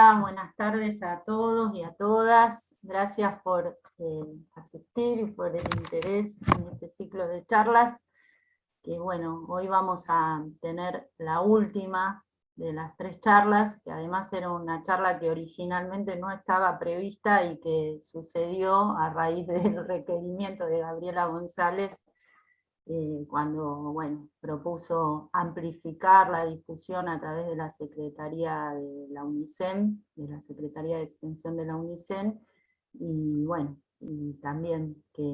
Hola, buenas tardes a todos y a todas. Gracias por asistir y por el interés en este ciclo de charlas, que bueno, hoy vamos a tener la última de las 3 charlas, que además era una charla que originalmente no estaba prevista y que sucedió a raíz del requerimiento de Gabriela González, cuando bueno, propuso amplificar la difusión a través de la Secretaría de la UNICEN, de la Secretaría de Extensión de la UNICEN, y bueno, y también que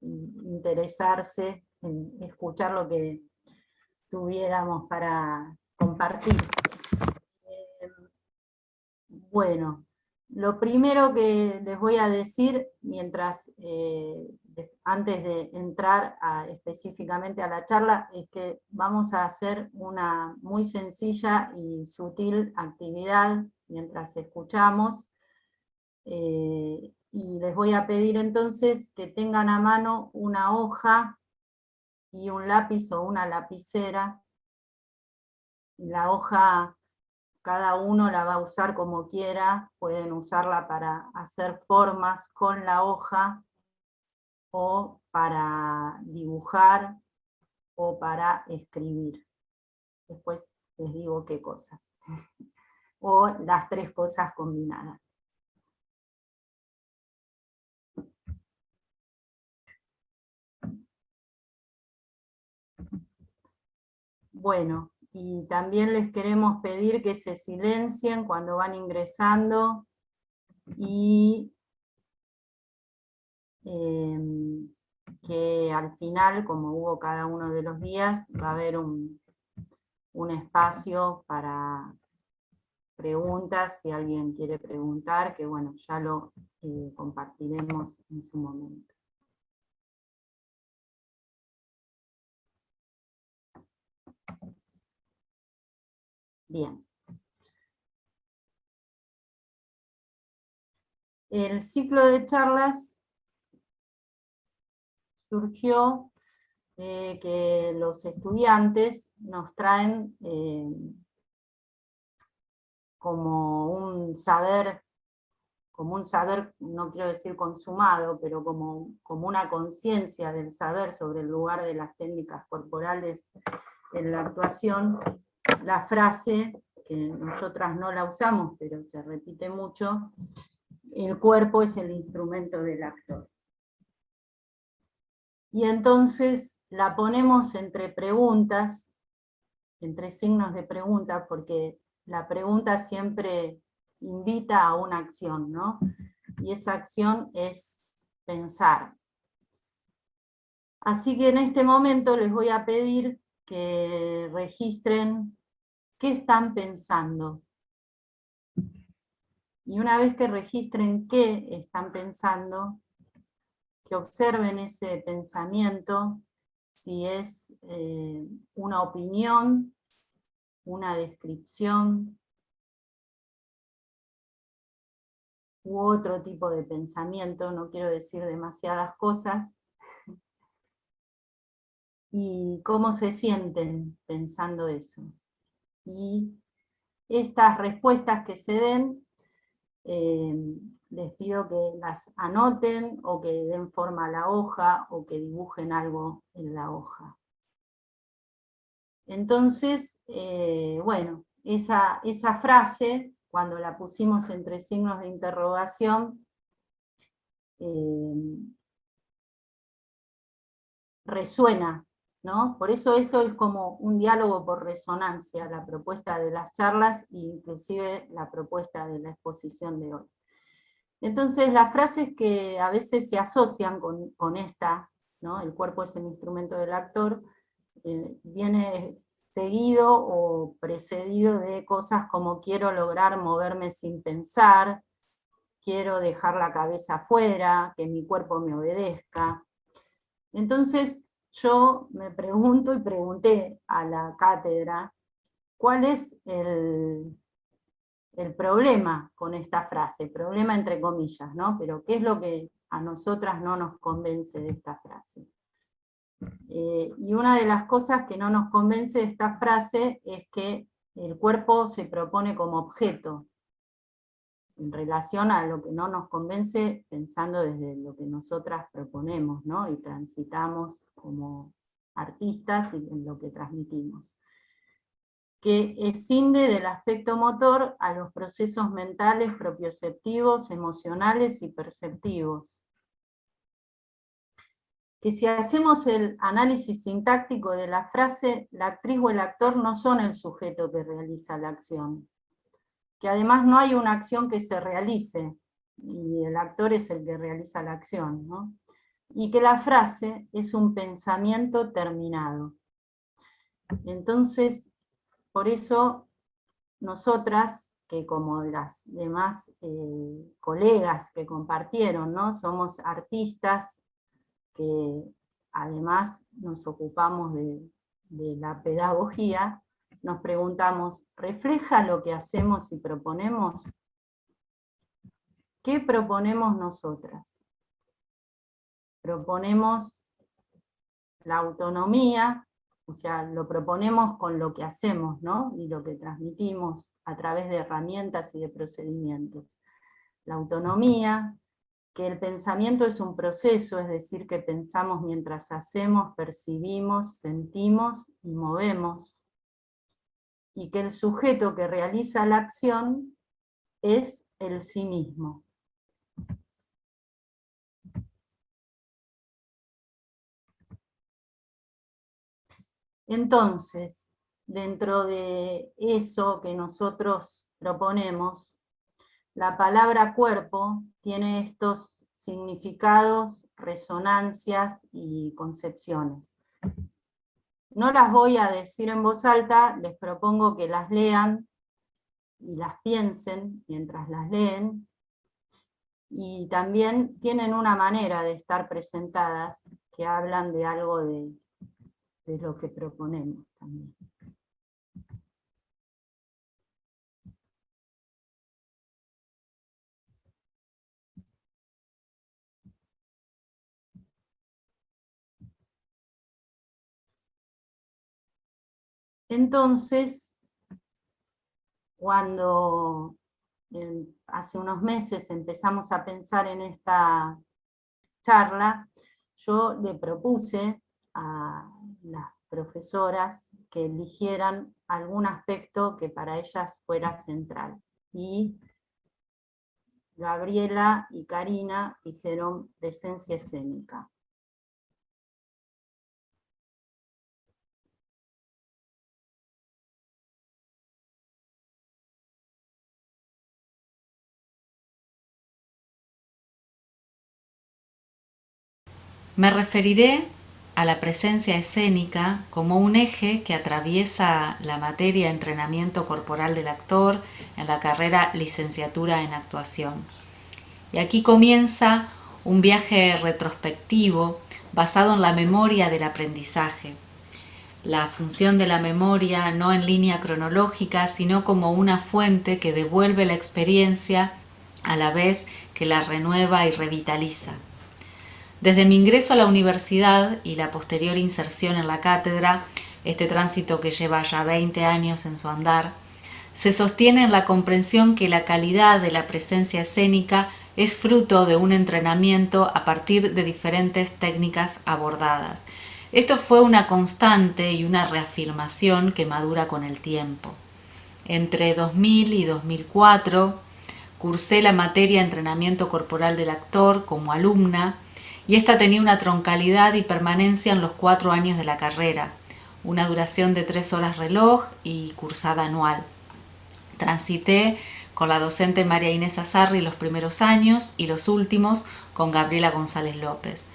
interesarse en escuchar lo que tuviéramos para compartir. Bueno, lo primero que les voy a decir, antes de entrar específicamente a la charla, es que vamos a hacer una muy sencilla y sutil actividad mientras escuchamos, y les voy a pedir entonces que tengan a mano una hoja y un lápiz o una lapicera. La hoja cada uno la va a usar como quiera, pueden usarla para hacer formas con la hoja, o para dibujar, o para escribir. Después les digo qué cosas. O las 3 cosas combinadas. Bueno, y también les queremos pedir que se silencien cuando van ingresando, y que al final, como hubo cada uno de los días, va a haber un espacio para preguntas, si alguien quiere preguntar, que bueno, ya lo compartiremos en su momento. Bien. El ciclo de charlas surgió que los estudiantes nos traen como un saber, no quiero decir consumado, pero como una conciencia del saber sobre el lugar de las técnicas corporales en la actuación, la frase, que nosotras no la usamos, pero se repite mucho: el cuerpo es el instrumento del actor. Y entonces la ponemos entre preguntas, entre signos de pregunta, porque la pregunta siempre invita a una acción, ¿no? Y esa acción es pensar. Así que en este momento les voy a pedir que registren qué están pensando. Y una vez que registren qué están pensando, que observen ese pensamiento, si es una opinión, una descripción, u otro tipo de pensamiento, no quiero decir demasiadas cosas, y cómo se sienten pensando eso. Y estas respuestas que se den, les pido que las anoten, o que den forma a la hoja, o que dibujen algo en la hoja. Entonces, bueno, esa frase, cuando la pusimos entre signos de interrogación, resuena, ¿no? Por eso esto es como un diálogo por resonancia, la propuesta de las charlas, e inclusive la propuesta de la exposición de hoy. Entonces, las frases que a veces se asocian con esta, ¿no? El cuerpo es el instrumento del actor, viene seguido o precedido de cosas como: quiero lograr moverme sin pensar, quiero dejar la cabeza afuera, que mi cuerpo me obedezca. Entonces yo me pregunto, y pregunté a la cátedra, ¿cuál es el problema con esta frase? Problema entre comillas, ¿no? Pero ¿qué es lo que a nosotras no nos convence de esta frase? Y una de las cosas que no nos convence de esta frase es que el cuerpo se propone como objeto, en relación a lo que no nos convence, pensando desde lo que nosotras proponemos, ¿no? Y transitamos como artistas y en lo que transmitimos. Que escinde del aspecto motor a los procesos mentales, propioceptivos, emocionales y perceptivos. Que si hacemos el análisis sintáctico de la frase, la actriz o el actor no son el sujeto que realiza la acción, que además no hay una acción que se realice, y el actor es el que realiza la acción, ¿no? Y que la frase es un pensamiento terminado. Entonces, por eso nosotras, que como las demás colegas que compartieron, ¿no? Somos artistas que además nos ocupamos de la pedagogía, nos preguntamos, ¿refleja lo que hacemos y proponemos? ¿Qué proponemos nosotras? Proponemos la autonomía, o sea, lo proponemos con lo que hacemos, ¿no? Y lo que transmitimos a través de herramientas y de procedimientos. La autonomía, que el pensamiento es un proceso, es decir, que pensamos mientras hacemos, percibimos, sentimos y movemos, y que el sujeto que realiza la acción es el sí mismo. Entonces, dentro de eso que nosotros proponemos, la palabra cuerpo tiene estos significados, resonancias y concepciones. No las voy a decir en voz alta, les propongo que las lean y las piensen mientras las leen, y también tienen una manera de estar presentadas que hablan de algo de lo que proponemos también. Entonces, cuando hace unos meses empezamos a pensar en esta charla, yo le propuse a las profesoras que eligieran algún aspecto que para ellas fuera central. Y Gabriela y Karina dijeron presencia escénica. Me referiré a la presencia escénica como un eje que atraviesa la materia entrenamiento corporal del actor en la carrera licenciatura en actuación. Y aquí comienza un viaje retrospectivo basado en la memoria del aprendizaje. La función de la memoria no en línea cronológica, sino como una fuente que devuelve la experiencia a la vez que la renueva y revitaliza. Desde mi ingreso a la universidad y la posterior inserción en la cátedra, este tránsito que lleva ya 20 años en su andar, se sostiene en la comprensión que la calidad de la presencia escénica es fruto de un entrenamiento a partir de diferentes técnicas abordadas. Esto fue una constante y una reafirmación que madura con el tiempo. Entre 2000 y 2004 cursé la materia Entrenamiento Corporal del Actor como alumna, y esta tenía una troncalidad y permanencia en los 4 años de la carrera, una duración de 3 horas reloj y cursada anual. Transité con la docente María Inés Azarri los primeros años y los últimos con Gabriela González López.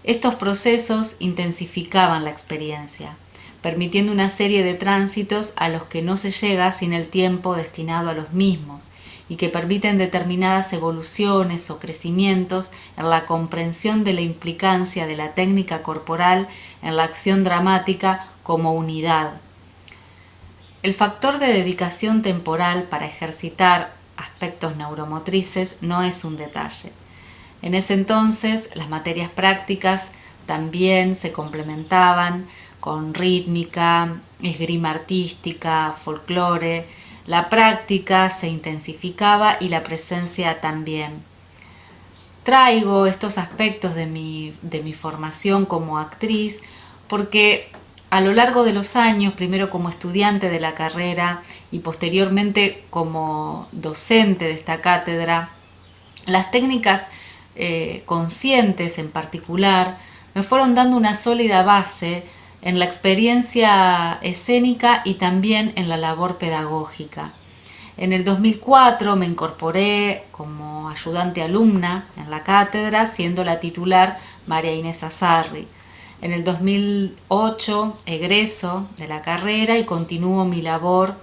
Estos procesos intensificaban la experiencia, permitiendo una serie de tránsitos a los que no se llega sin el tiempo destinado a los mismos, y que permiten determinadas evoluciones o crecimientos en la comprensión de la implicancia de la técnica corporal en la acción dramática como unidad. El factor de dedicación temporal para ejercitar aspectos neuromotrices no es un detalle. En ese entonces, las materias prácticas también se complementaban con rítmica, esgrima artística, folclore. La práctica se intensificaba y la presencia también. Traigo estos aspectos de mi formación como actriz porque a lo largo de los años, primero como estudiante de la carrera y posteriormente como docente de esta cátedra, las técnicas conscientes en particular me fueron dando una sólida base en la experiencia escénica y también en la labor pedagógica. En el 2004 me incorporé como ayudante alumna en la cátedra, siendo la titular María Inés Azarri. En el 2008 egreso de la carrera y continúo mi labor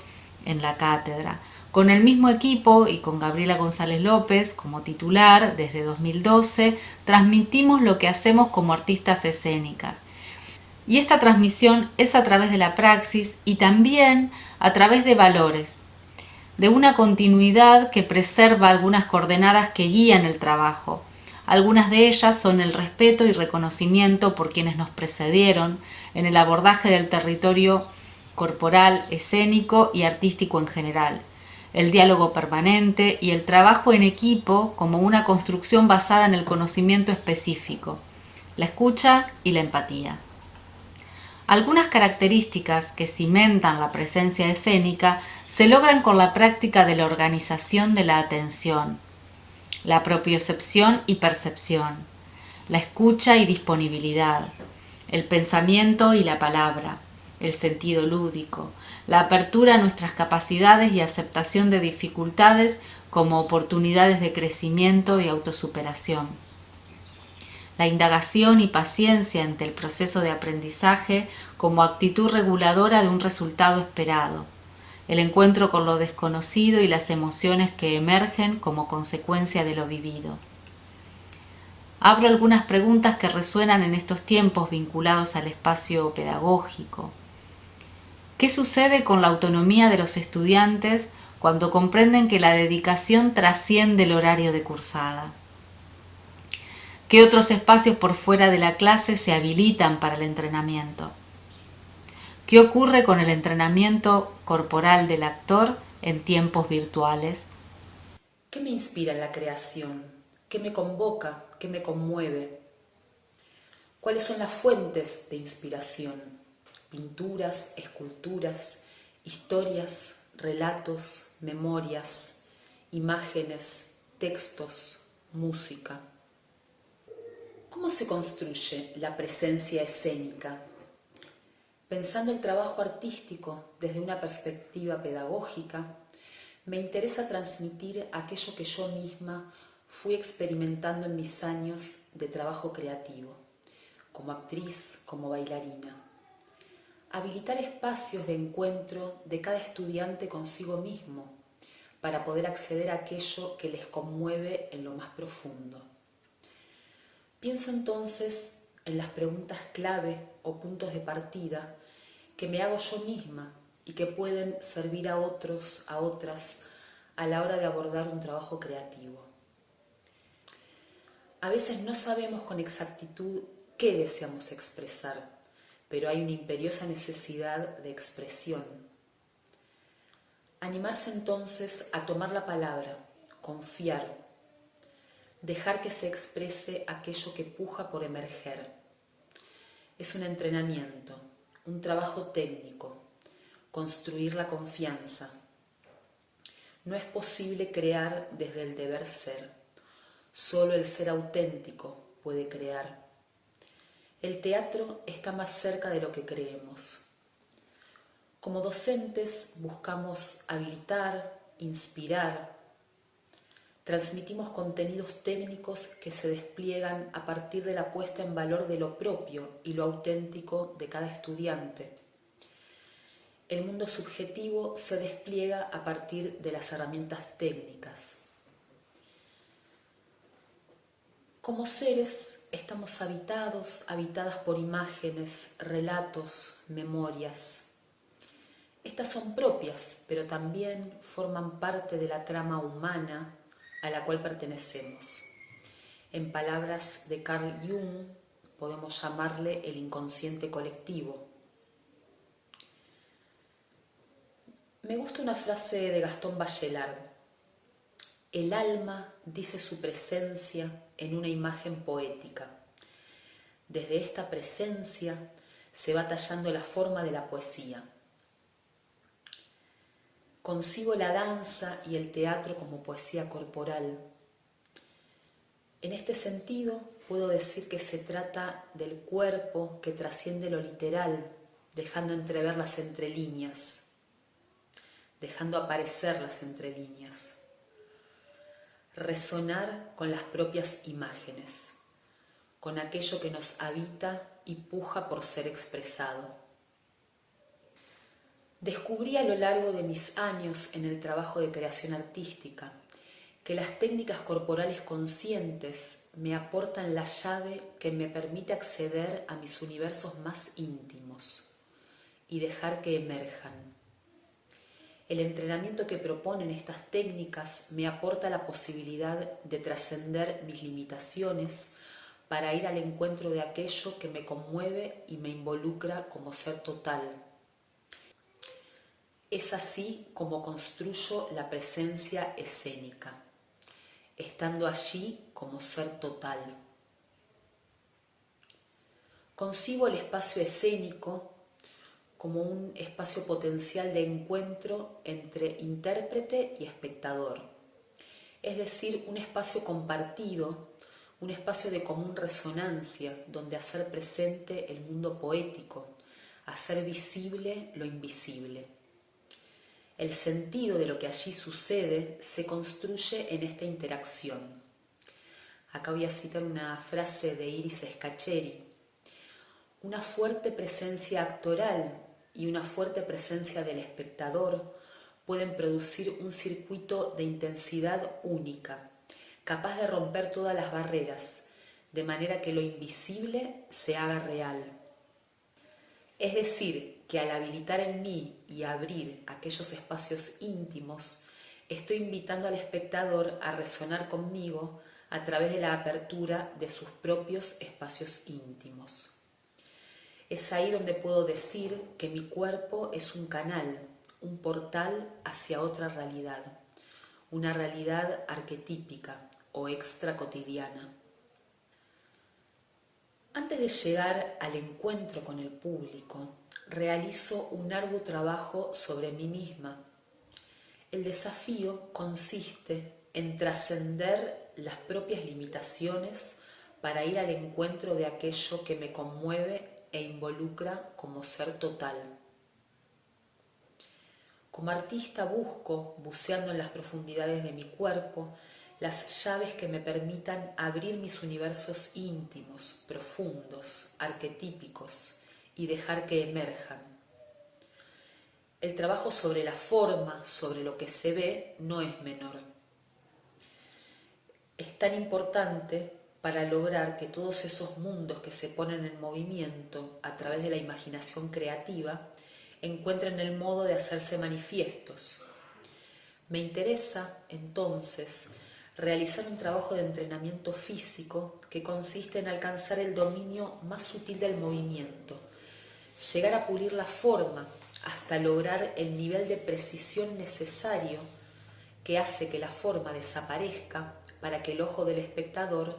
en la cátedra. Con el mismo equipo y con Gabriela González López como titular, desde 2012, transmitimos lo que hacemos como artistas escénicas. Y esta transmisión es a través de la praxis y también a través de valores, de una continuidad que preserva algunas coordenadas que guían el trabajo. Algunas de ellas son el respeto y reconocimiento por quienes nos precedieron en el abordaje del territorio corporal, escénico y artístico en general, el diálogo permanente y el trabajo en equipo como una construcción basada en el conocimiento específico, la escucha y la empatía. Algunas características que cimentan la presencia escénica se logran con la práctica de la organización de la atención, la propiocepción y percepción, la escucha y disponibilidad, el pensamiento y la palabra, el sentido lúdico, la apertura a nuestras capacidades y aceptación de dificultades como oportunidades de crecimiento y autosuperación. La indagación y paciencia ante el proceso de aprendizaje como actitud reguladora de un resultado esperado, el encuentro con lo desconocido y las emociones que emergen como consecuencia de lo vivido. Abro algunas preguntas que resuenan en estos tiempos vinculados al espacio pedagógico. ¿Qué sucede con la autonomía de los estudiantes cuando comprenden que la dedicación trasciende el horario de cursada? ¿Qué otros espacios por fuera de la clase se habilitan para el entrenamiento? ¿Qué ocurre con el entrenamiento corporal del actor en tiempos virtuales? ¿Qué me inspira en la creación? ¿Qué me convoca? ¿Qué me conmueve? ¿Cuáles son las fuentes de inspiración? Pinturas, esculturas, historias, relatos, memorias, imágenes, textos, música. ¿Cómo se construye la presencia escénica? Pensando el trabajo artístico desde una perspectiva pedagógica, me interesa transmitir aquello que yo misma fui experimentando en mis años de trabajo creativo, como actriz, como bailarina. Habilitar espacios de encuentro de cada estudiante consigo mismo para poder acceder a aquello que les conmueve en lo más profundo. Pienso entonces en las preguntas clave o puntos de partida que me hago yo misma y que pueden servir a otros, a otras, a la hora de abordar un trabajo creativo. A veces no sabemos con exactitud qué deseamos expresar, pero hay una imperiosa necesidad de expresión. Animarse entonces a tomar la palabra, confiar, dejar que se exprese aquello que puja por emerger. Es un entrenamiento, un trabajo técnico, construir la confianza. No es posible crear desde el deber ser, solo el ser auténtico puede crear. El teatro está más cerca de lo que creemos. Como docentes buscamos habilitar, inspirar. Transmitimos contenidos técnicos que se despliegan a partir de la puesta en valor de lo propio y lo auténtico de cada estudiante. El mundo subjetivo se despliega a partir de las herramientas técnicas. Como seres estamos habitadas por imágenes, relatos, memorias. Estas son propias, pero también forman parte de la trama humana a la cual pertenecemos. En palabras de Carl Jung, podemos llamarle el inconsciente colectivo. Me gusta una frase de Gastón Bachelard. El alma dice su presencia en una imagen poética. Desde esta presencia se va tallando la forma de la poesía. Concibo la danza y el teatro como poesía corporal. En este sentido, puedo decir que se trata del cuerpo que trasciende lo literal, dejando entrever las entrelíneas, dejando aparecer las entrelíneas. Resonar con las propias imágenes, con aquello que nos habita y puja por ser expresado. Descubrí a lo largo de mis años en el trabajo de creación artística que las técnicas corporales conscientes me aportan la llave que me permite acceder a mis universos más íntimos y dejar que emerjan. El entrenamiento que proponen estas técnicas me aporta la posibilidad de trascender mis limitaciones para ir al encuentro de aquello que me conmueve y me involucra como ser total. Es así como construyo la presencia escénica, estando allí como ser total. Concibo el espacio escénico como un espacio potencial de encuentro entre intérprete y espectador, es decir, un espacio compartido, un espacio de común resonancia donde hacer presente el mundo poético, hacer visible lo invisible. El sentido de lo que allí sucede se construye en esta interacción. Acá voy a citar una frase de Iris Scaccheri. Una fuerte presencia actoral y una fuerte presencia del espectador pueden producir un circuito de intensidad única, capaz de romper todas las barreras, de manera que lo invisible se haga real. Es decir, que al habilitar en mí y abrir aquellos espacios íntimos, estoy invitando al espectador a resonar conmigo a través de la apertura de sus propios espacios íntimos. Es ahí donde puedo decir que mi cuerpo es un canal, un portal hacia otra realidad, una realidad arquetípica o extra cotidiana. Antes de llegar al encuentro con el público, realizo un arduo trabajo sobre mí misma. El desafío consiste en trascender las propias limitaciones para ir al encuentro de aquello que me conmueve e involucra como ser total. Como artista busco, buceando en las profundidades de mi cuerpo, las llaves que me permitan abrir mis universos íntimos, profundos, arquetípicos y dejar que emerjan. El trabajo sobre la forma, sobre lo que se ve, no es menor. Es tan importante para lograr que todos esos mundos que se ponen en movimiento a través de la imaginación creativa encuentren el modo de hacerse manifiestos. Me interesa, entonces, realizar un trabajo de entrenamiento físico que consiste en alcanzar el dominio más sutil del movimiento, llegar a pulir la forma hasta lograr el nivel de precisión necesario que hace que la forma desaparezca para que el ojo del espectador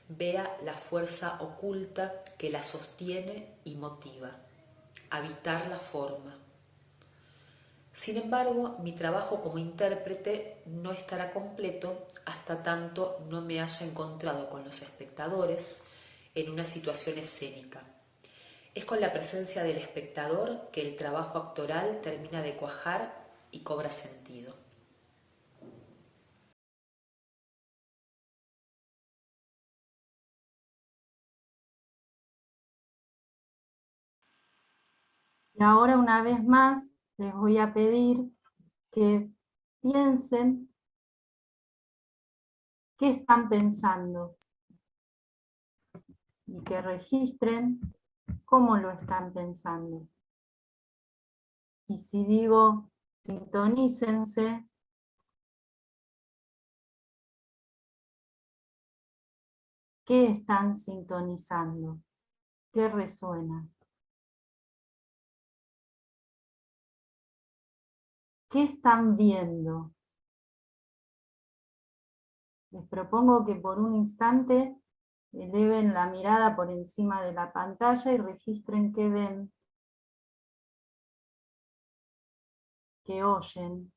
vea la fuerza oculta que la sostiene y motiva, habitar la forma. Sin embargo, mi trabajo como intérprete no estará completo hasta tanto no me haya encontrado con los espectadores en una situación escénica. Es con la presencia del espectador que el trabajo actoral termina de cuajar y cobra sentido. Y ahora una vez más les voy a pedir que piensen qué están pensando y que registren cómo lo están pensando. Y si digo sintonícense, ¿qué están sintonizando? ¿Qué resuena? ¿Qué están viendo? Les propongo que por un instante eleven la mirada por encima de la pantalla y registren qué ven, qué oyen.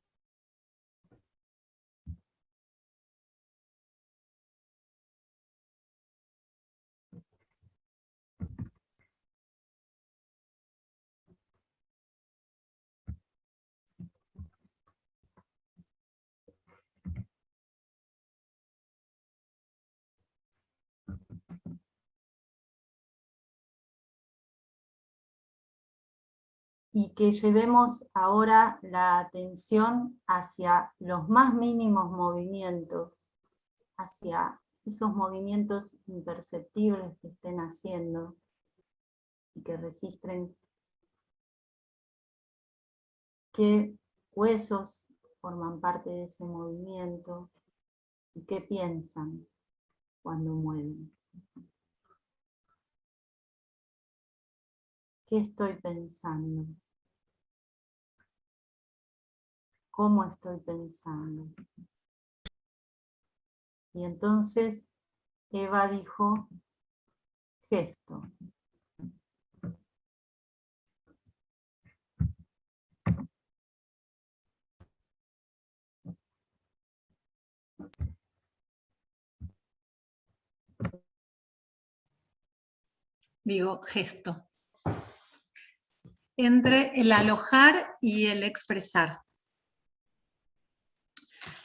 Y que llevemos ahora la atención hacia los más mínimos movimientos, hacia esos movimientos imperceptibles que estén haciendo, y que registren qué huesos forman parte de ese movimiento y qué piensan cuando mueven. ¿Qué estoy pensando? ¿Cómo estoy pensando? Y entonces Eva dijo, gesto. Digo, gesto. Entre el alojar y el expresar.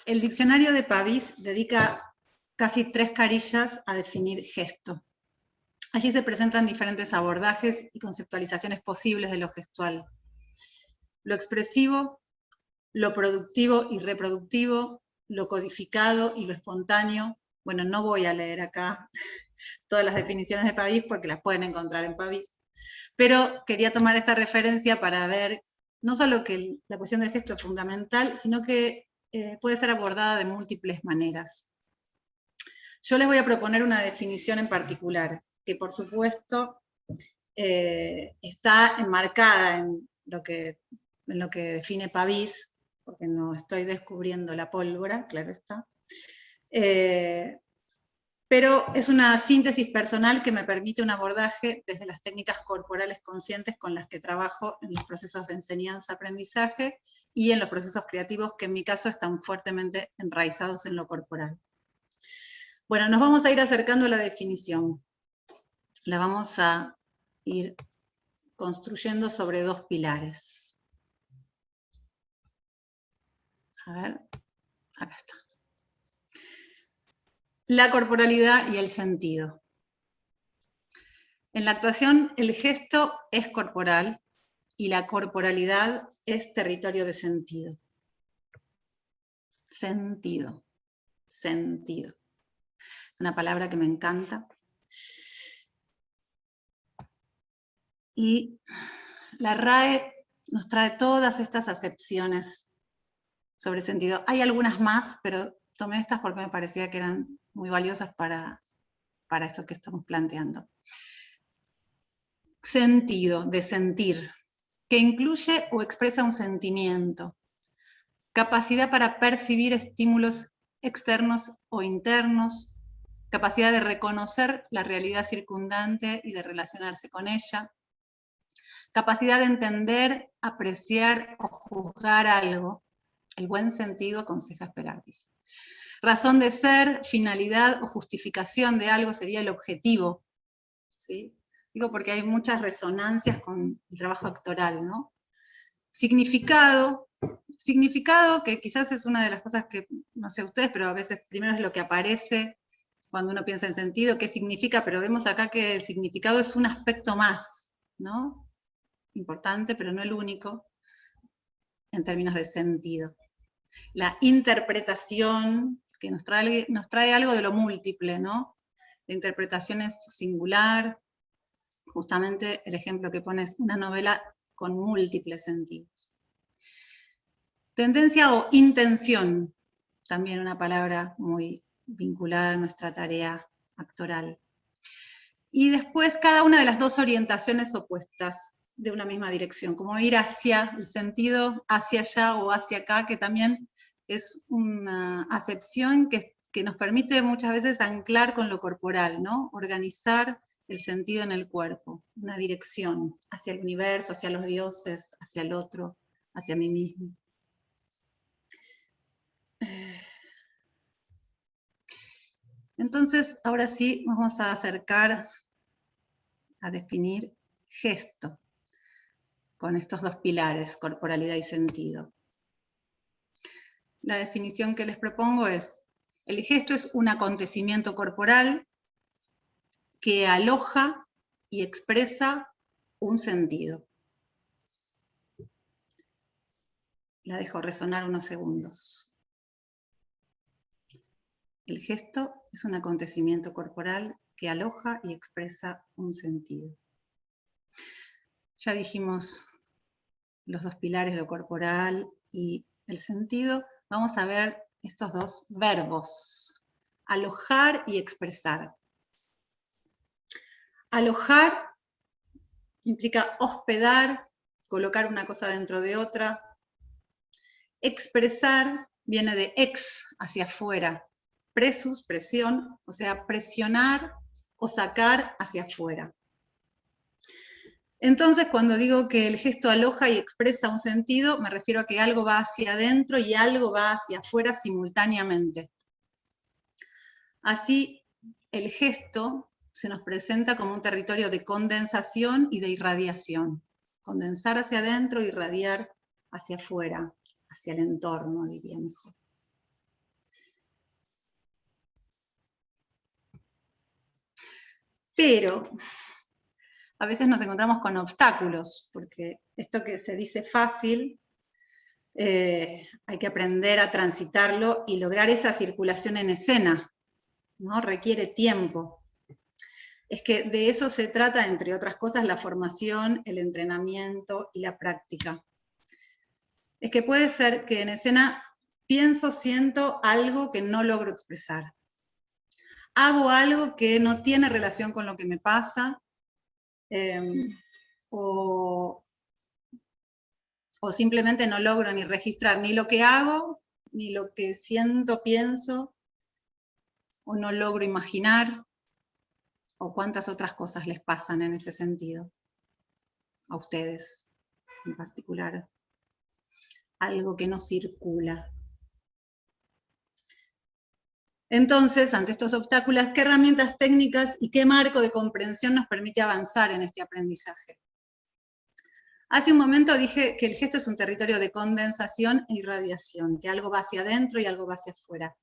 El diccionario de Pavís dedica casi 3 carillas a definir gesto. Allí se presentan diferentes abordajes y conceptualizaciones posibles de lo gestual. Lo expresivo, lo productivo y reproductivo, lo codificado y lo espontáneo. Bueno, no voy a leer acá todas las definiciones de Pavís porque las pueden encontrar en Pavís, pero quería tomar esta referencia para ver no solo que la cuestión del gesto es fundamental, sino que puede ser abordada de múltiples maneras. Yo les voy a proponer una definición en particular, que por supuesto está enmarcada en lo que define Pavís, porque no estoy descubriendo la pólvora, claro está, pero es una síntesis personal que me permite un abordaje desde las técnicas corporales conscientes con las que trabajo en los procesos de enseñanza-aprendizaje y en los procesos creativos que en mi caso están fuertemente enraizados en lo corporal. Bueno, nos vamos a ir acercando a la definición. La vamos a ir construyendo sobre 2 pilares. A ver, acá está. La corporalidad y el sentido. En la actuación, el gesto es corporal y la corporalidad es territorio de sentido. Sentido. Sentido. Es una palabra que me encanta. Y la RAE nos trae todas estas acepciones sobre sentido. Hay algunas más, pero tomé estas porque me parecía que eran muy valiosas para esto que estamos planteando. Sentido, de sentir, que incluye o expresa un sentimiento. Capacidad para percibir estímulos externos o internos. Capacidad de reconocer la realidad circundante y de relacionarse con ella. Capacidad de entender, apreciar o juzgar algo. El buen sentido aconseja esperar, dice. Razón de ser, finalidad o justificación de algo sería el objetivo. ¿Sí? Digo porque hay muchas resonancias con el trabajo actoral, ¿no? Significado, que quizás es una de las cosas que, no sé ustedes, pero a veces primero es lo que aparece cuando uno piensa en sentido, qué significa, pero vemos acá que el significado es un aspecto más, ¿no? Importante, pero no el único, en términos de sentido. La interpretación, que nos trae algo de lo múltiple, ¿no? La interpretación es singular, justamente el ejemplo que pone es una novela con múltiples sentidos. Tendencia o intención, también una palabra muy vinculada a nuestra tarea actoral. Y después cada una de las 2 orientaciones opuestas, de una misma dirección, como ir hacia el sentido, hacia allá o hacia acá, que también es una acepción que nos permite muchas veces anclar con lo corporal, ¿no? Organizar el sentido en el cuerpo, una dirección hacia el universo, hacia los dioses, hacia el otro, hacia mí mismo. Entonces, ahora sí, vamos a acercar a definir gesto con estos dos pilares, corporalidad y sentido. La definición que les propongo es: el gesto es un acontecimiento corporal que aloja y expresa un sentido. La dejo resonar unos segundos. El gesto es un acontecimiento corporal que aloja y expresa un sentido. Ya dijimos los dos pilares, lo corporal y el sentido. Vamos a ver estos dos verbos: alojar y expresar. Alojar implica hospedar, colocar una cosa dentro de otra. Expresar viene de ex, hacia afuera. Presus, presión, o sea, presionar o sacar hacia afuera. Entonces, cuando digo que el gesto aloja y expresa un sentido, me refiero a que algo va hacia adentro y algo va hacia afuera simultáneamente. Así, el gesto se nos presenta como un territorio de condensación y de irradiación. Condensar hacia adentro, irradiar hacia afuera, hacia el entorno, diría mejor. Pero a veces nos encontramos con obstáculos, porque esto que se dice fácil, hay que aprender a transitarlo y lograr esa circulación en escena, ¿no? Requiere tiempo. Es que de eso se trata, entre otras cosas, la formación, el entrenamiento y la práctica. Es que puede ser que en escena pienso, siento algo que no logro expresar. Hago algo que no tiene relación con lo que me pasa, o simplemente no logro ni registrar ni lo que hago, ni lo que siento, pienso, o no logro imaginar, o cuántas otras cosas les pasan en ese sentido, a ustedes en particular. Algo que no circula. Entonces, ante estos obstáculos, ¿qué herramientas técnicas y qué marco de comprensión nos permite avanzar en este aprendizaje? Hace un momento dije que el gesto es un territorio de condensación e irradiación, que algo va hacia adentro y algo va hacia afuera.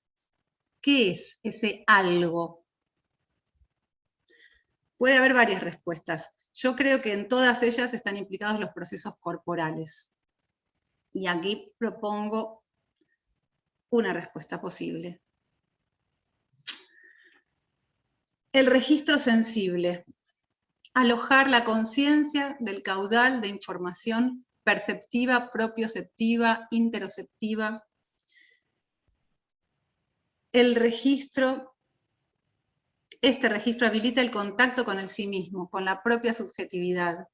¿Qué es ese algo? Puede haber varias respuestas. Yo creo que en todas ellas están implicados los procesos corporales. Y aquí propongo una respuesta posible. El registro sensible. Alojar la conciencia del caudal de información perceptiva, propioceptiva, interoceptiva. Este registro habilita el contacto con el sí mismo, con la propia subjetividad,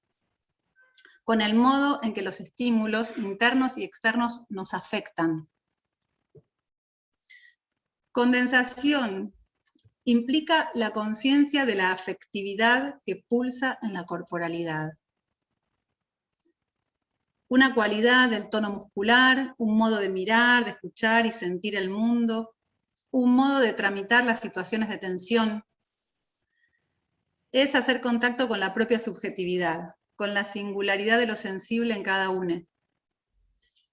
con el modo en que los estímulos internos y externos nos afectan. Condensación implica la conciencia de la afectividad que pulsa en la corporalidad. Una cualidad del tono muscular, un modo de mirar, de escuchar y sentir el mundo, un modo de tramitar las situaciones de tensión. Es hacer contacto con la propia subjetividad, con la singularidad de lo sensible en cada uno.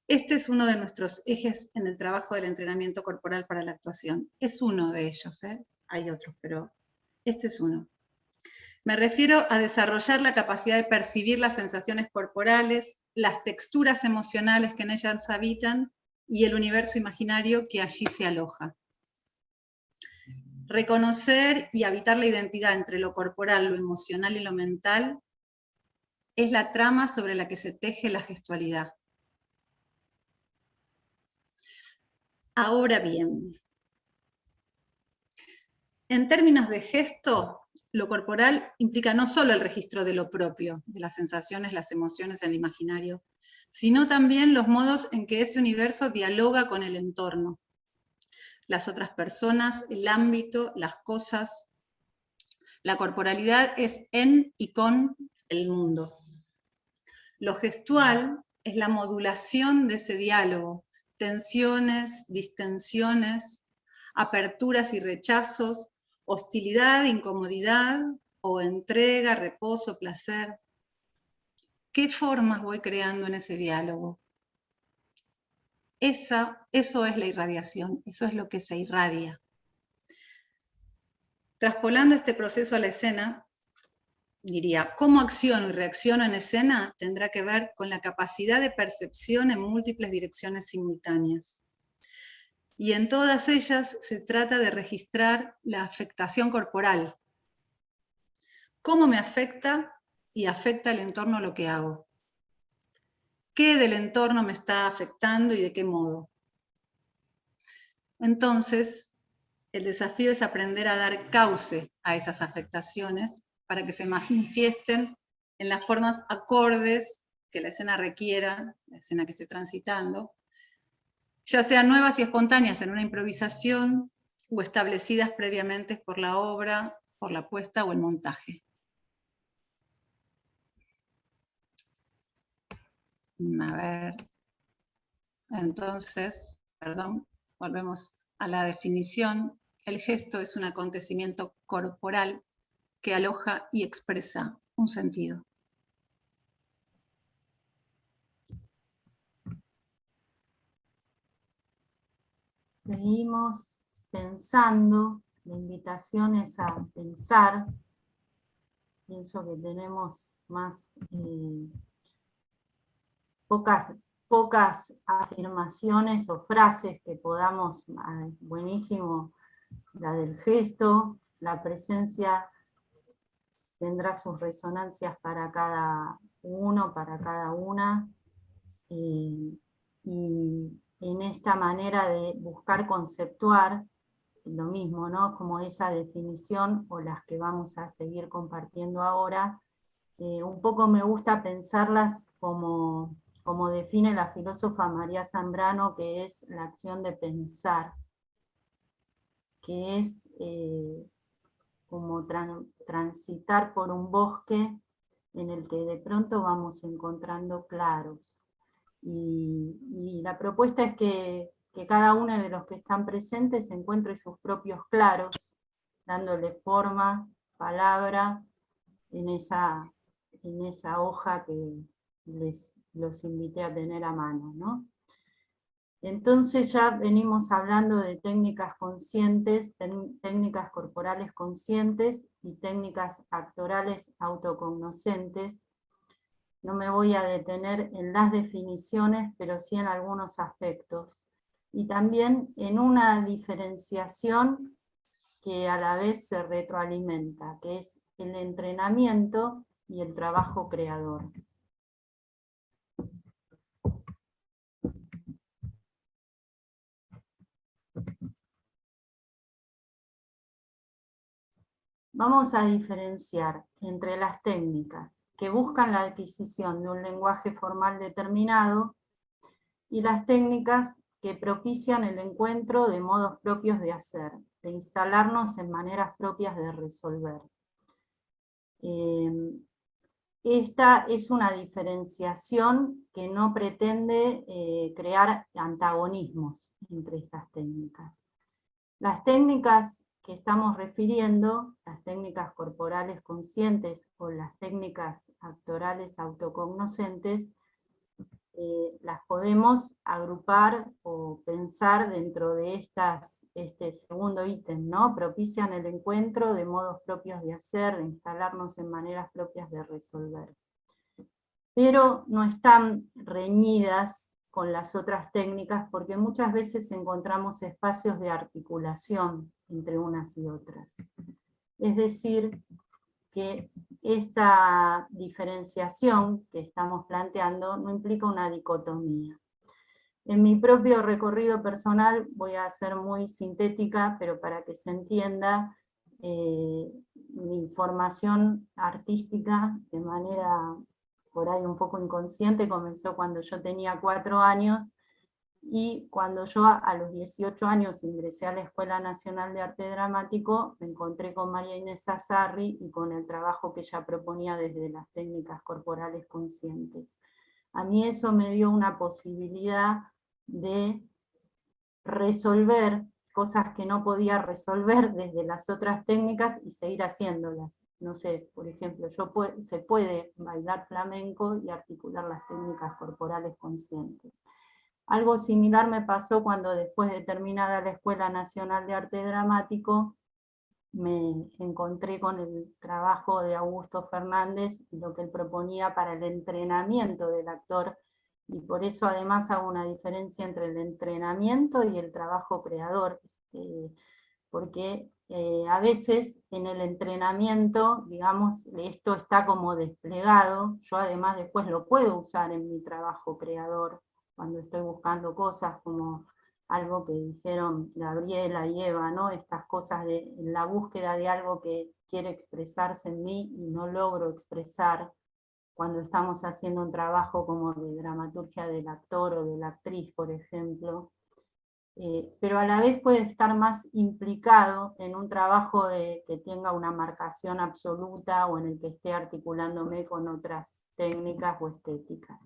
Este es uno de nuestros ejes en el trabajo del entrenamiento corporal para la actuación. Es uno de ellos, hay otros, pero este es uno. Me refiero a desarrollar la capacidad de percibir las sensaciones corporales, las texturas emocionales que en ellas habitan y el universo imaginario que allí se aloja. Reconocer y habitar la identidad entre lo corporal, lo emocional y lo mental es la trama sobre la que se teje la gestualidad. Ahora bien, en términos de gesto, lo corporal implica no solo el registro de lo propio, de las sensaciones, las emociones, el imaginario, sino también los modos en que ese universo dialoga con el entorno, las otras personas, el ámbito, las cosas. La corporalidad es en y con el mundo. Lo gestual es la modulación de ese diálogo, tensiones, distensiones, aperturas y rechazos, hostilidad, incomodidad, o entrega, reposo, placer. ¿Qué formas voy creando en ese diálogo? Eso es la irradiación, eso es lo que se irradia. Traspolando este proceso a la escena, diría, cómo acciono y reacciono en escena tendrá que ver con la capacidad de percepción en múltiples direcciones simultáneas. Y en todas ellas se trata de registrar la afectación corporal. ¿Cómo me afecta y afecta el entorno lo que hago? ¿Qué del entorno me está afectando y de qué modo? Entonces, el desafío es aprender a dar cauce a esas afectaciones para que se manifiesten en las formas acordes que la escena requiera, la escena que esté transitando, ya sean nuevas y espontáneas en una improvisación o establecidas previamente por la obra, por la puesta o el montaje. A ver, entonces, perdón, volvemos a la definición. El gesto es un acontecimiento corporal que aloja y expresa un sentido. Seguimos pensando, la invitación es a pensar. Pienso que tenemos más pocas afirmaciones o frases que podamos, buenísimo, la del gesto, la presencia tendrá sus resonancias para cada uno, para cada una, y en esta manera de buscar conceptuar, lo mismo, ¿no? Como esa definición o las que vamos a seguir compartiendo ahora, un poco me gusta pensarlas como define la filósofa María Zambrano, que es la acción de pensar, que es como transitar por un bosque en el que de pronto vamos encontrando claros. Y la propuesta es que cada uno de los que están presentes encuentre sus propios claros, dándole forma, palabra, en esa hoja que los invité a tener a mano, ¿no? Entonces ya venimos hablando de técnicas conscientes, técnicas corporales conscientes y técnicas actorales autocognoscentes. No me voy a detener en las definiciones, pero sí en algunos aspectos. Y también en una diferenciación que a la vez se retroalimenta, que es el entrenamiento y el trabajo creador. Vamos a diferenciar entre las técnicas que buscan la adquisición de un lenguaje formal determinado y las técnicas que propician el encuentro de modos propios de hacer, de instalarnos en maneras propias de resolver. Esta es una diferenciación que no pretende crear antagonismos entre estas técnicas. Las técnicas que estamos refiriendo, las técnicas corporales conscientes o las técnicas actorales autocognoscentes, las podemos agrupar o pensar dentro de este segundo ítem, ¿no? Propician el encuentro de modos propios de hacer, de instalarnos en maneras propias de resolver. Pero no están reñidas con las otras técnicas porque muchas veces encontramos espacios de articulación entre unas y otras. Es decir, que esta diferenciación que estamos planteando no implica una dicotomía. En mi propio recorrido personal voy a ser muy sintética, pero para que se entienda, mi formación artística de manera por ahí un poco inconsciente comenzó cuando yo tenía 4 años, y cuando yo a los 18 años ingresé a la Escuela Nacional de Arte Dramático, me encontré con María Inés Azarri y con el trabajo que ella proponía desde las técnicas corporales conscientes. A mí eso me dio una posibilidad de resolver cosas que no podía resolver desde las otras técnicas y seguir haciéndolas. No sé, por ejemplo, se puede bailar flamenco y articular las técnicas corporales conscientes. Algo similar me pasó cuando después de terminada la Escuela Nacional de Arte Dramático, me encontré con el trabajo de Augusto Fernández y lo que él proponía para el entrenamiento del actor, y por eso además hago una diferencia entre el entrenamiento y el trabajo creador, porque a veces en el entrenamiento, digamos, esto está como desplegado, yo además después lo puedo usar en mi trabajo creador, cuando estoy buscando cosas como algo que dijeron Gabriela y Eva, ¿no? Estas cosas de la búsqueda de algo que quiere expresarse en mí y no logro expresar, cuando estamos haciendo un trabajo como de dramaturgia del actor o de la actriz, por ejemplo, pero a la vez puede estar más implicado en un trabajo que tenga una marcación absoluta o en el que esté articulándome con otras técnicas o estéticas.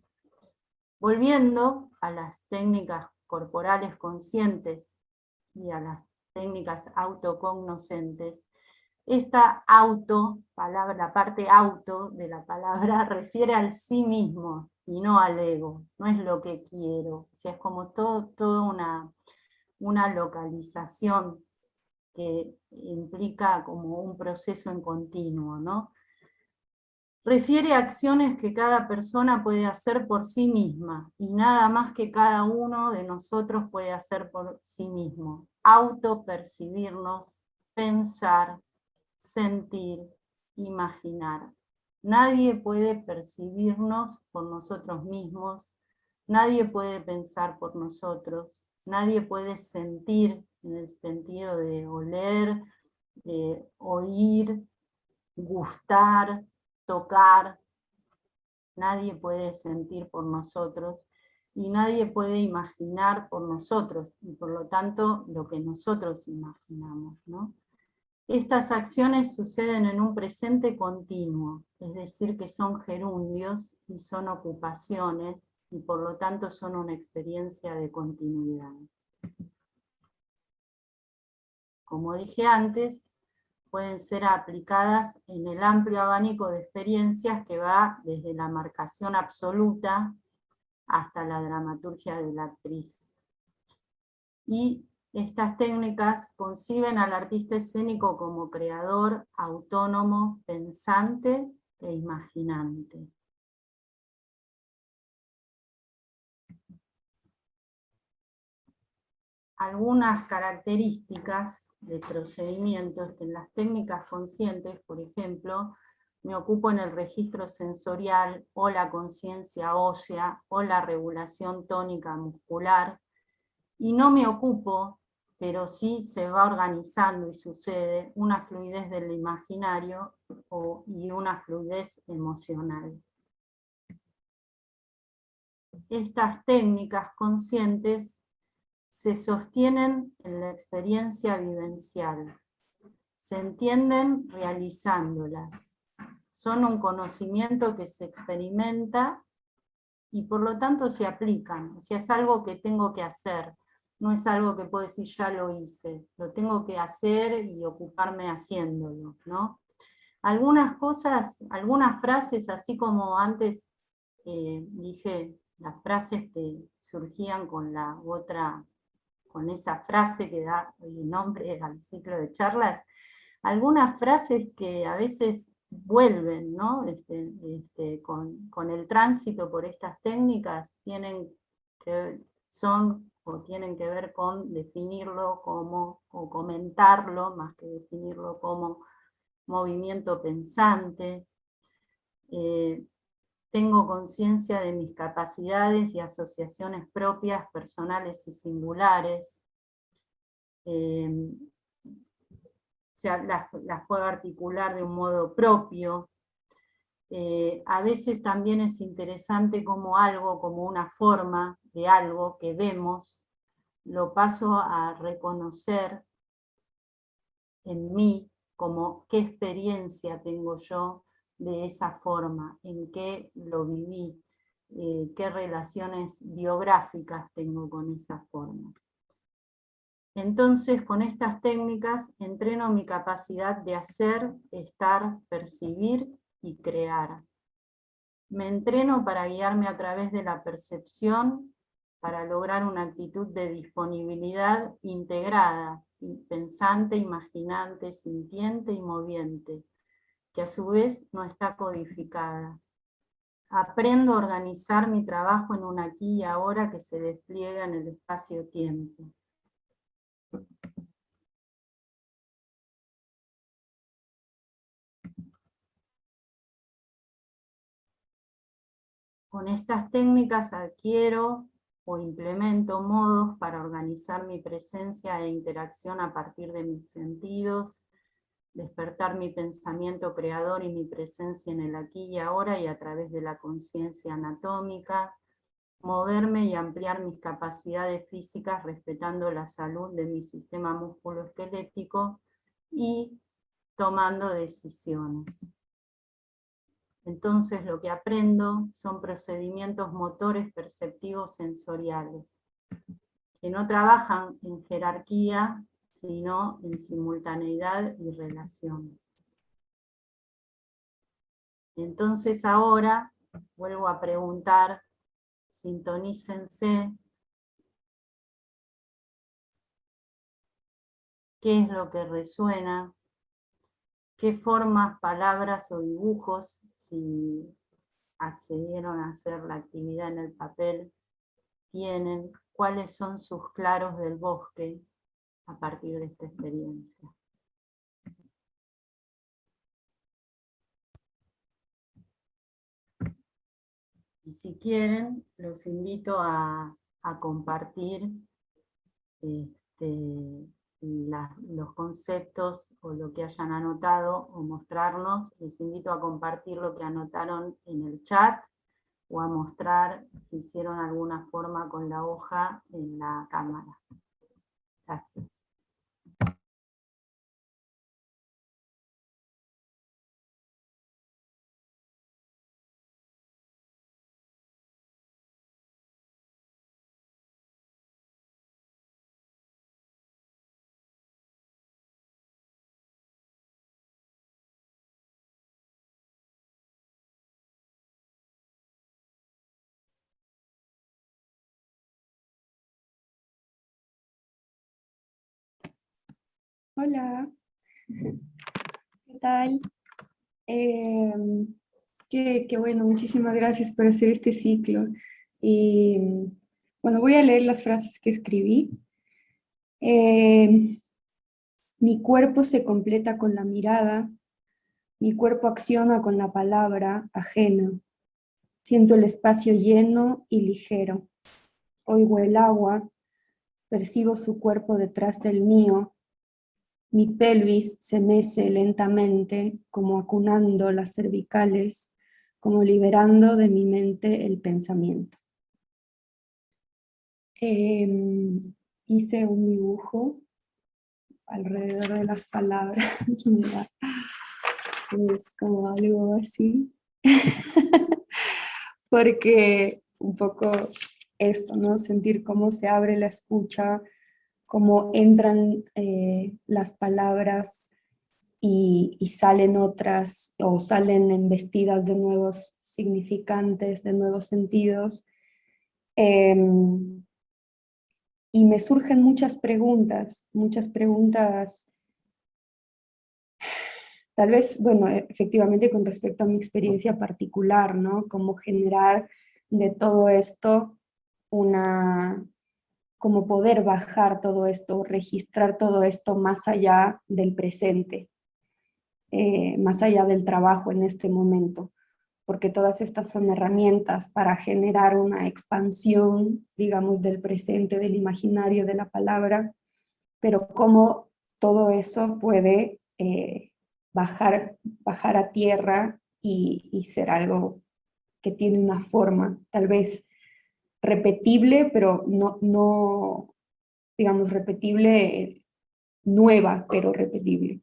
Volviendo a las técnicas corporales conscientes y a las técnicas autocognoscentes, esta la parte auto de la palabra refiere al sí mismo y no al ego, no es lo que quiero, o sea, es como toda una localización que implica como un proceso en continuo, ¿no? Refiere a acciones que cada persona puede hacer por sí misma, y nada más que cada uno de nosotros puede hacer por sí mismo. Autopercibirnos, pensar, sentir, imaginar. Nadie puede percibirnos por nosotros mismos, nadie puede pensar por nosotros, nadie puede sentir en el sentido de oler, oír, gustar, tocar. Nadie puede sentir por nosotros y nadie puede imaginar por nosotros, y por lo tanto lo que nosotros imaginamos, ¿no? Estas acciones suceden en un presente continuo, es decir, que son gerundios y son ocupaciones, y por lo tanto son una experiencia de continuidad. Como dije antes, pueden ser aplicadas en el amplio abanico de experiencias que va desde la marcación absoluta hasta la dramaturgia de la actriz. Y estas técnicas conciben al artista escénico como creador, autónomo, pensante e imaginante. Algunas características de procedimientos que en las técnicas conscientes, por ejemplo, me ocupo en el registro sensorial o la conciencia ósea o la regulación tónica muscular, y no me ocupo, pero sí se va organizando y sucede una fluidez del imaginario y una fluidez emocional. Estas técnicas conscientes se sostienen en la experiencia vivencial, se entienden realizándolas, son un conocimiento que se experimenta y por lo tanto se aplican, o sea, es algo que tengo que hacer, no es algo que puedo decir ya lo hice, lo tengo que hacer y ocuparme haciéndolo, ¿no? Algunas cosas, algunas frases, así como antes dije, las frases que surgían con la otra, con esa frase que da el nombre al ciclo de charlas, algunas frases que a veces vuelven, ¿no? Con el tránsito por estas técnicas, tienen que ver con definirlo como, o comentarlo, más que definirlo como movimiento pensante. Tengo conciencia de mis capacidades y asociaciones propias, personales y singulares. sea, las puedo articular de un modo propio. A veces también es interesante como algo, como una forma de algo que vemos, lo paso a reconocer en mí, como qué experiencia tengo yo de esa forma, en qué lo viví, qué relaciones biográficas tengo con esa forma. Entonces, con estas técnicas entreno mi capacidad de hacer, estar, percibir y crear. Me entreno para guiarme a través de la percepción, para lograr una actitud de disponibilidad integrada, pensante, imaginante, sintiente y moviente, que a su vez no está codificada. Aprendo a organizar mi trabajo en un aquí y ahora que se despliega en el espacio-tiempo. Con estas técnicas adquiero o implemento modos para organizar mi presencia e interacción a partir de mis sentidos, despertar mi pensamiento creador y mi presencia en el aquí y ahora y a través de la conciencia anatómica, moverme y ampliar mis capacidades físicas respetando la salud de mi sistema musculoesquelético y tomando decisiones. Entonces lo que aprendo son procedimientos motores perceptivos sensoriales, que no trabajan en jerarquía, sino en simultaneidad y relación. Entonces ahora vuelvo a preguntar, sintonícense, ¿qué es lo que resuena? ¿Qué formas, palabras o dibujos, si accedieron a hacer la actividad en el papel, tienen? ¿Cuáles son sus claros del bosque a partir de esta experiencia? Y si quieren, los invito a compartir los conceptos o lo que hayan anotado o mostrarnos. Les invito a compartir lo que anotaron en el chat o a mostrar si hicieron alguna forma con la hoja en la cámara. Gracias. Hola, ¿qué tal? Qué bueno, muchísimas gracias por hacer este ciclo. Y bueno, voy a leer las frases que escribí. Mi cuerpo se completa con la mirada, mi cuerpo acciona con la palabra ajena. Siento el espacio lleno y ligero. Oigo el agua, percibo su cuerpo detrás del mío. Mi pelvis se mece lentamente, como acunando las cervicales, como liberando de mi mente el pensamiento. Hice un dibujo alrededor de las palabras. Es como algo así. Porque un poco esto, ¿no? Sentir cómo se abre la escucha, cómo entran las palabras y salen otras, o salen embestidas de nuevos significantes, de nuevos sentidos. Y me surgen muchas preguntas, tal vez, bueno, efectivamente con respecto a mi experiencia particular, ¿no? Cómo generar de todo esto como poder bajar todo esto, registrar todo esto más allá del presente, más allá del trabajo en este momento, porque todas estas son herramientas para generar una expansión, digamos, del presente, del imaginario, de la palabra, pero cómo todo eso puede bajar a tierra y ser algo que tiene una forma, tal vez repetible, pero no digamos, repetible, nueva, pero repetible.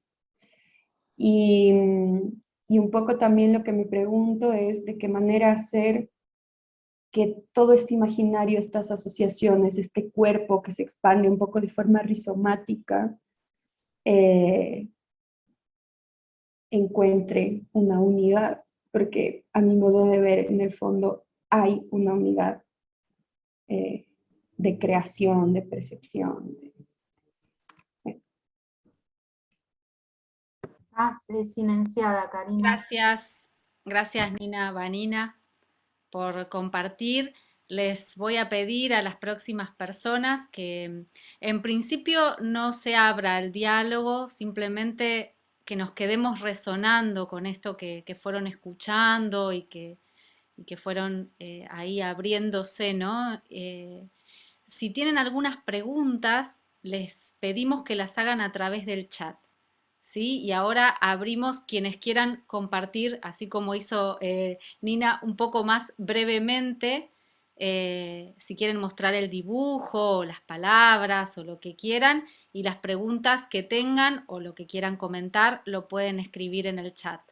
Y un poco también lo que me pregunto es de qué manera hacer que todo este imaginario, estas asociaciones, este cuerpo que se expande un poco de forma rizomática, encuentre una unidad, porque a mi modo de ver, en el fondo, hay una unidad de creación, de percepción. Silenciada, Karina. Gracias Nina Vanina por compartir. Les voy a pedir a las próximas personas que en principio no se abra el diálogo, simplemente que nos quedemos resonando con esto que fueron escuchando y que fueron ahí abriéndose, ¿no? Si tienen algunas preguntas, les pedimos que las hagan a través del chat. ¿Sí? Y ahora abrimos quienes quieran compartir, así como hizo Nina, un poco más brevemente, si quieren mostrar el dibujo, o las palabras, o lo que quieran, y las preguntas que tengan o lo que quieran comentar, lo pueden escribir en el chat.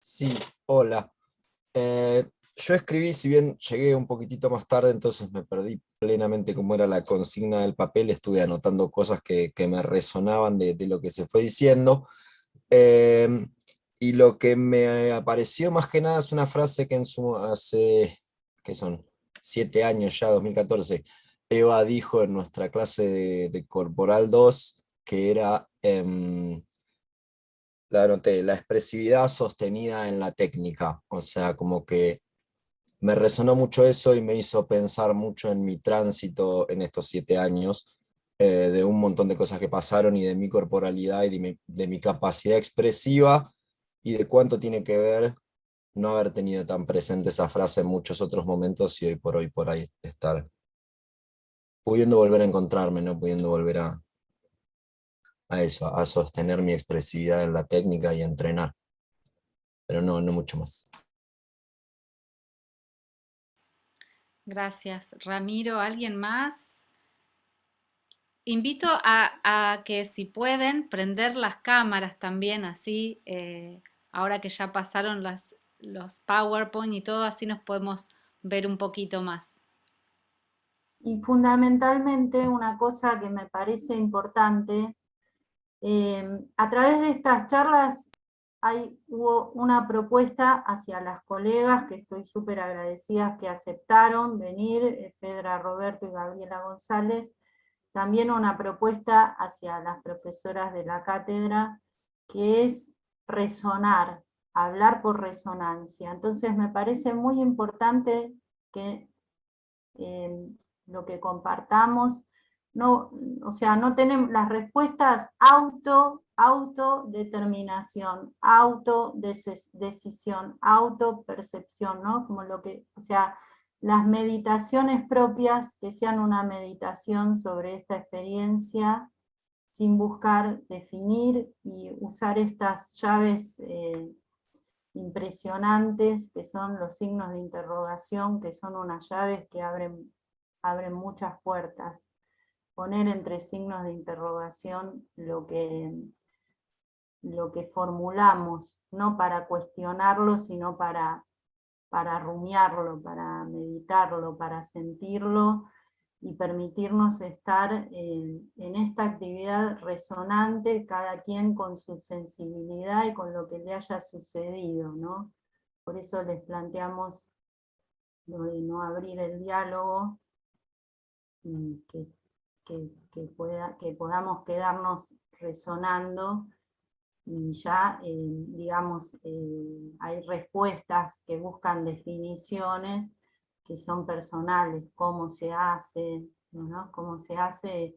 Sí, hola. Yo escribí, si bien llegué un poquitito más tarde, entonces me perdí plenamente cómo era la consigna del papel, estuve anotando cosas que me resonaban de lo que se fue diciendo, y lo que me apareció más que nada es una frase que hace, que son 7 años ya, 2014, Eva dijo en nuestra clase de Corporal 2, que era... la anoté, la expresividad sostenida en la técnica, o sea, como que me resonó mucho eso y me hizo pensar mucho en mi tránsito en estos 7 años, de un montón de cosas que pasaron y de mi corporalidad y de mi capacidad expresiva y de cuánto tiene que ver no haber tenido tan presente esa frase en muchos otros momentos y hoy por ahí estar pudiendo volver a encontrarme, no pudiendo volver a eso, a sostener mi expresividad en la técnica y a entrenar, pero no mucho más. Gracias. Ramiro, ¿alguien más? Invito a que si pueden prender las cámaras también, así, ahora que ya pasaron los PowerPoint y todo, así nos podemos ver un poquito más. Y fundamentalmente una cosa que me parece importante, a través de estas charlas hubo una propuesta hacia las colegas, que estoy súper agradecida que aceptaron venir, Pedra Roberto y Gabriela González, también una propuesta hacia las profesoras de la cátedra, que es resonar, hablar por resonancia. Entonces me parece muy importante que lo que compartamos, no, o sea, no tenemos las respuestas autodeterminación, autodecisión, autopercepción, ¿no? Como lo que, o sea, las meditaciones propias que sean una meditación sobre esta experiencia, sin buscar definir y usar estas llaves impresionantes, que son los signos de interrogación, que son unas llaves que abren muchas puertas. Poner entre signos de interrogación lo que formulamos, no para cuestionarlo, sino para rumiarlo, para meditarlo, para sentirlo, y permitirnos estar en esta actividad resonante, cada quien con su sensibilidad y con lo que le haya sucedido, ¿no? Por eso les planteamos lo de no abrir el diálogo, que podamos quedarnos resonando, y ya, digamos, hay respuestas que buscan definiciones que son personales, cómo se hace, ¿no? Cómo se hace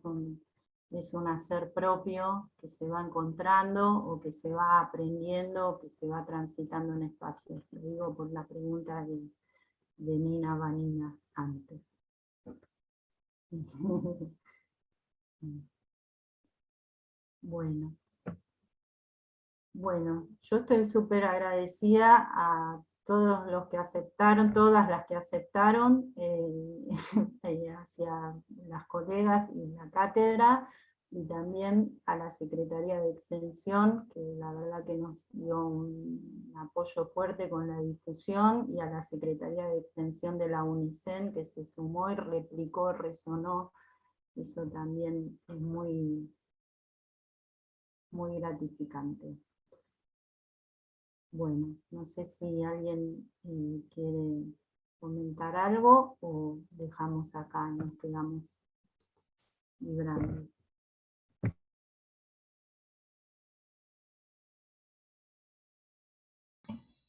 es un hacer propio que se va encontrando o que se va aprendiendo o que se va transitando en espacios. Lo digo por la pregunta de Nina Vanina antes. Bueno. Bueno, yo estoy súper agradecida a todos los que aceptaron, todas las que aceptaron, hacia las colegas y la cátedra, y también a la Secretaría de Extensión, que la verdad que nos dio un apoyo fuerte con la difusión, y a la Secretaría de Extensión de la UNICEN, que se sumó y replicó, resonó. Eso también es muy, muy gratificante. Bueno, no sé si alguien quiere comentar algo o dejamos acá, nos quedamos vibrando.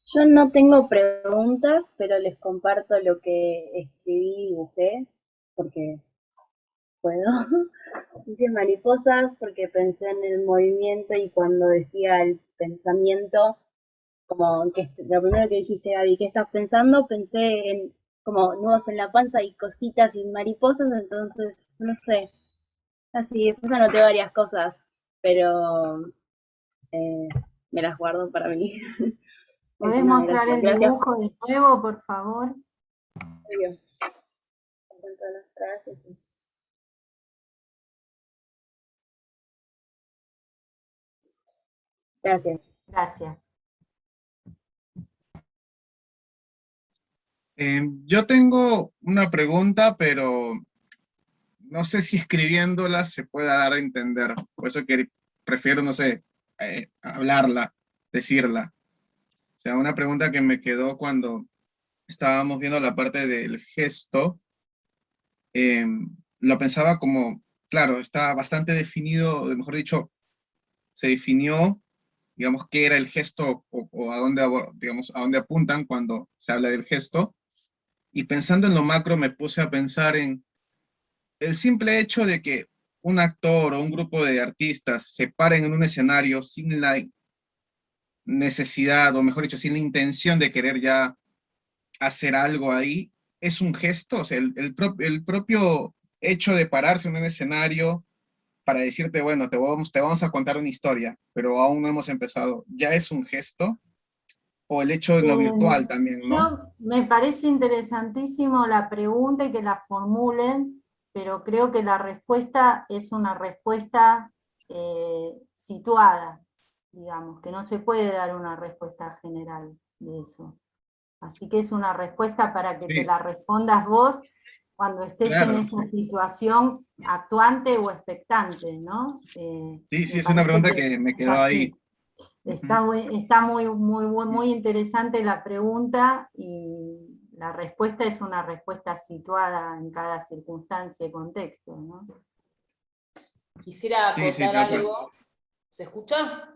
Yo no tengo preguntas, pero les comparto lo que escribí y dibujé, porque puedo. Hice mariposas porque pensé en el movimiento y cuando decía el pensamiento, como que lo primero que dijiste, Gaby, ¿qué estás pensando? Pensé en como nudos en la panza y cositas y mariposas, entonces, no sé, así, después anoté varias cosas, pero eh, me las guardo para mí. ¿Podés Encima, mostrar gracias. el Gracias dibujo de nuevo, por favor? por todas las frases. Gracias. Gracias. Yo tengo una pregunta, pero no sé si escribiéndola se pueda dar a entender. Por eso que prefiero, no sé, hablarla, decirla. O sea, una pregunta que me quedó cuando estábamos viendo la parte del gesto, eh, lo pensaba como, claro, está bastante definido, mejor dicho, se definió, digamos, qué era el gesto o a dónde, digamos, a dónde apuntan cuando se habla del gesto. Y pensando en lo macro, me puse a pensar en el simple hecho de que un actor o un grupo de artistas se paren en un escenario sin la necesidad, o mejor dicho, sin la intención de querer ya hacer algo ahí, es un gesto. O sea, el propio hecho de pararse en un escenario para decirte, bueno, te vamos a contar una historia, pero aún no hemos empezado, ya es un gesto, o el hecho de lo virtual también, ¿no? Me parece interesantísimo la pregunta y que la formulen, pero creo que la respuesta es una respuesta situada, digamos, que no se puede dar una respuesta general de eso. Así que es una respuesta para que te Sí, la respondas vos cuando estés en claro. esa situación actuante o expectante, ¿no? Sí, Me sí, es una parece pregunta que que me es quedó ahí. así. Está muy interesante la pregunta, y la respuesta es una respuesta situada en cada circunstancia y contexto, ¿no? Quisiera Sí, sí, acotar tal cual. algo. ¿Se escucha?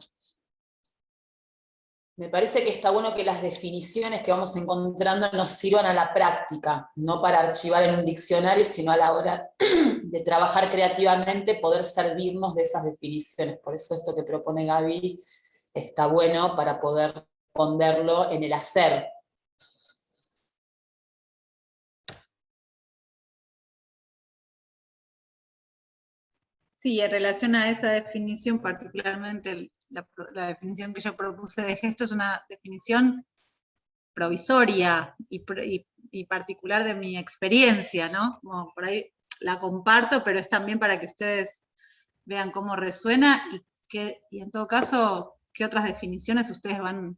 Me parece que está bueno que las definiciones que vamos encontrando nos sirvan a la práctica, no para archivar en un diccionario, sino a la hora de trabajar creativamente, poder servirnos de esas definiciones. Por eso esto que propone Gaby está bueno para poder responderlo en el hacer. Sí, en relación a esa definición, particularmente la definición que yo propuse de gesto es una definición provisoria y particular de mi experiencia, ¿no? Como por ahí la comparto, pero es también para que ustedes vean cómo resuena y en todo caso, qué otras definiciones ustedes van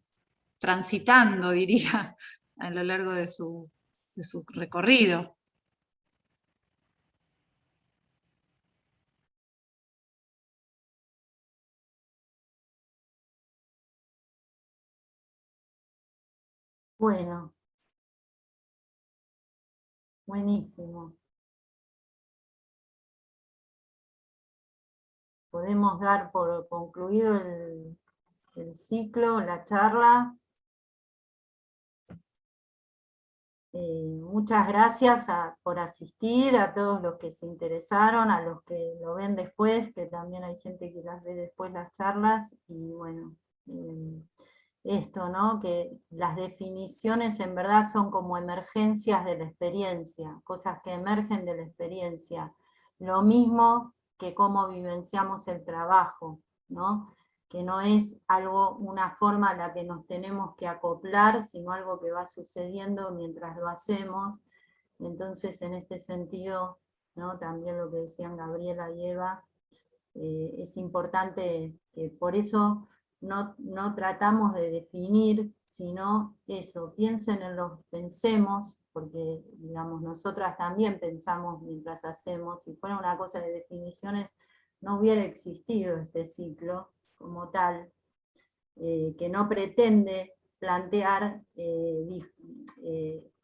transitando, diría, a lo largo de su recorrido. Bueno, buenísimo. Podemos dar por concluido el ciclo, la charla. Muchas gracias por asistir, a todos los que se interesaron, a los que lo ven después, que también hay gente que las ve después las charlas, y bueno, esto, ¿no? Que las definiciones en verdad son como emergencias de la experiencia, cosas que emergen de la experiencia. Lo mismo que cómo vivenciamos el trabajo, ¿no? Que no es algo, una forma a la que nos tenemos que acoplar, sino algo que va sucediendo mientras lo hacemos. Entonces, en este sentido, ¿no? También lo que decían Gabriela y Eva, es importante que por eso no tratamos de definir, sino eso, pensemos, porque digamos, nosotras también pensamos mientras hacemos, si fuera una cosa de definiciones, no hubiera existido este ciclo como tal, que no pretende plantear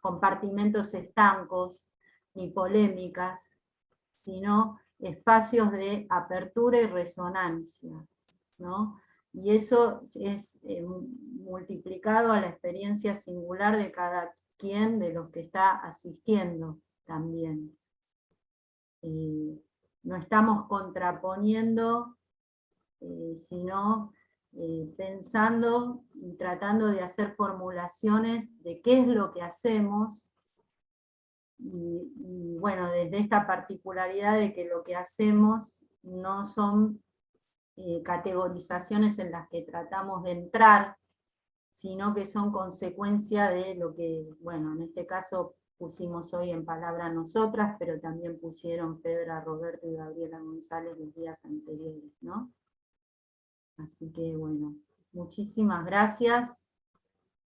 compartimentos estancos ni polémicas, sino espacios de apertura y resonancia, ¿no? Y eso es multiplicado a la experiencia singular de cada quien de los que está asistiendo también. No estamos contraponiendo, sino pensando y tratando de hacer formulaciones de qué es lo que hacemos, y bueno, desde esta particularidad de que lo que hacemos no son categorizaciones en las que tratamos de entrar, sino que son consecuencia de lo que, bueno, en este caso pusimos hoy en palabra nosotras, pero también pusieron Fedra, Roberto y Gabriela González los días anteriores, ¿no? Así que bueno, muchísimas gracias.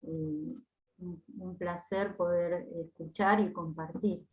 Un placer poder escuchar y compartir.